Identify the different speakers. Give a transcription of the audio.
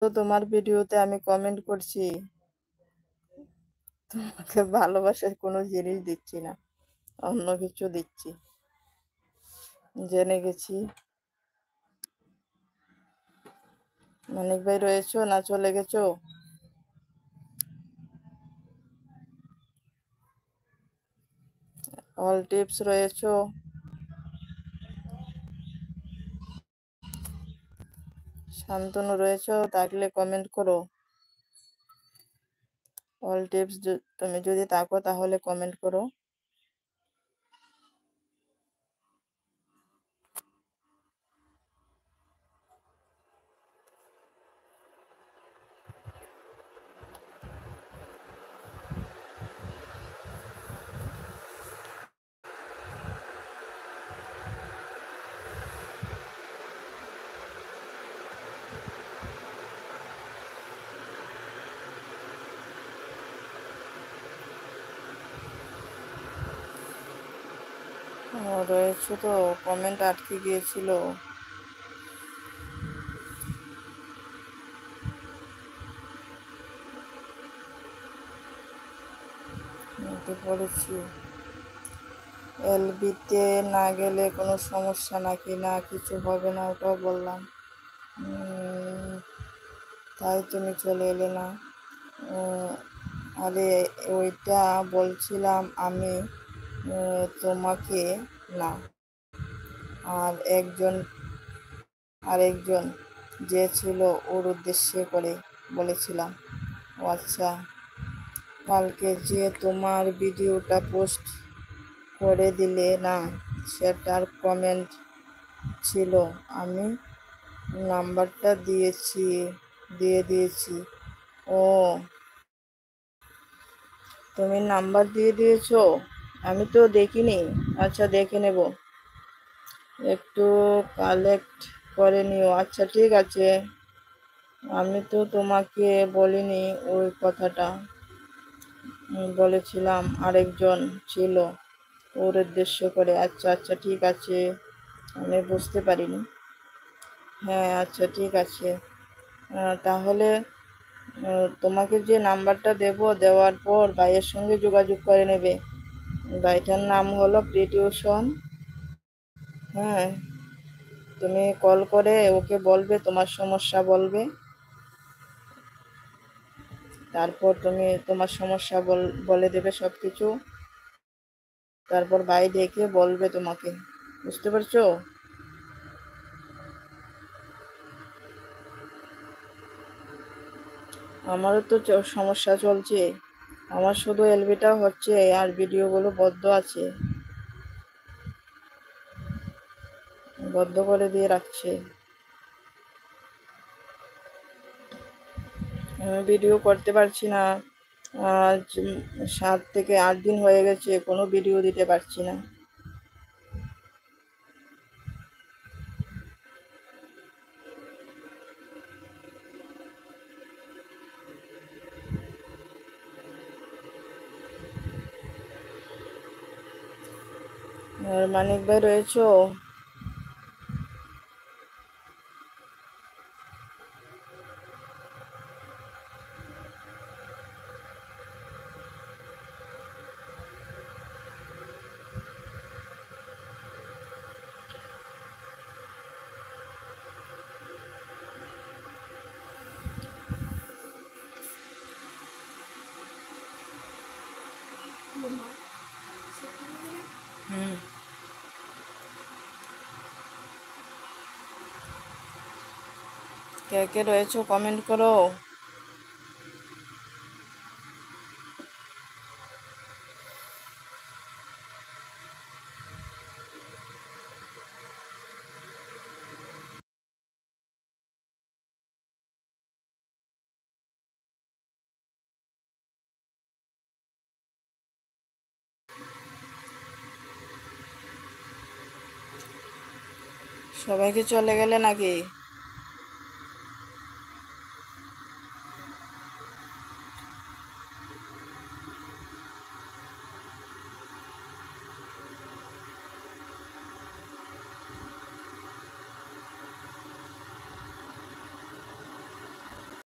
Speaker 1: তোমার ভিডিওতে আমি কমেন্ট করছি, তোমাকে ভালোবাসার কোনো জিনিস দিচ্ছি না, অন্য কিছু দিচ্ছি। জেনে গেছি। মানিক ভাই রয়েছো না চলে গেছো? অল টিপস রয়েছো? শান্তনু রয়েছো? থাকলে কমেন্ট করো। অল টিপস তুমি যদি থাকো তাহলে কমেন্ট করো। রয়েছো তো, কমেন্ট আটকে গিয়েছিল। পড়েছি। এলবিতে না গেলে কোনো সমস্যা নাকি? না, কিছু হবে না, ওটাও বললাম। তাই তুমি চলে এলে না? আরে ওইটা বলছিলাম আমি তোমাকে না, আর আরেকজন যে ছিল ওর উদ্দেশ্যে করে বলেছিলাম। ও আচ্ছা, কালকে যে তোমার ভিডিওটা পোস্ট করে দিলে না, সেটার কমেন্ট ছিল আমি নাম্বারটা দিয়ে দিয়েছি। ও, তুমি নাম্বার দিয়ে দিয়েছো? আমি তো দেখিনি। আচ্ছা, দেখে নেব, একটু কালেক্ট করে নিও। আচ্ছা ঠিক আছে। আমি তো তোমাকে বলিনি ওই কথাটা, বলেছিলাম আরেকজন ছিল ওর উদ্দেশ্য করে। আচ্ছা আচ্ছা ঠিক আছে, আমি বুঝতে পারিনি। হ্যাঁ আচ্ছা ঠিক আছে। তাহলে তোমাকে যে নাম্বারটা দেওয়ার পর ভাইয়ের সঙ্গে যোগাযোগ করে নেবে। ভাইটার নাম হলো প্রিটিউশন। হ্যাঁ, তুমি কল করে ওকে বলবে, তোমার সমস্যা বলবে। তারপর তুমি তোমার সমস্যা বলে দেবে সব কিছু। তারপর ভাই ডেকে বলবে তোমাকে। বুঝতে পারছো? আমারও তো সমস্যা চলছে। আমার শুধু এলবিটা হচ্ছে আর ভিডিওগুলো বদ্ধ আছে, বদ্ধ করে দিয়ে রাখছে। আমি ভিডিও করতে পারছি না। আজ 7 থেকে 8 দিন হয়ে গেছে, কোনো ভিডিও দিতে পারছি না। আর মানিক ভাই রয়েছো? কে কে রয়েছো কমেন্ট করো। সবাইকে চলে গেলে নাকি?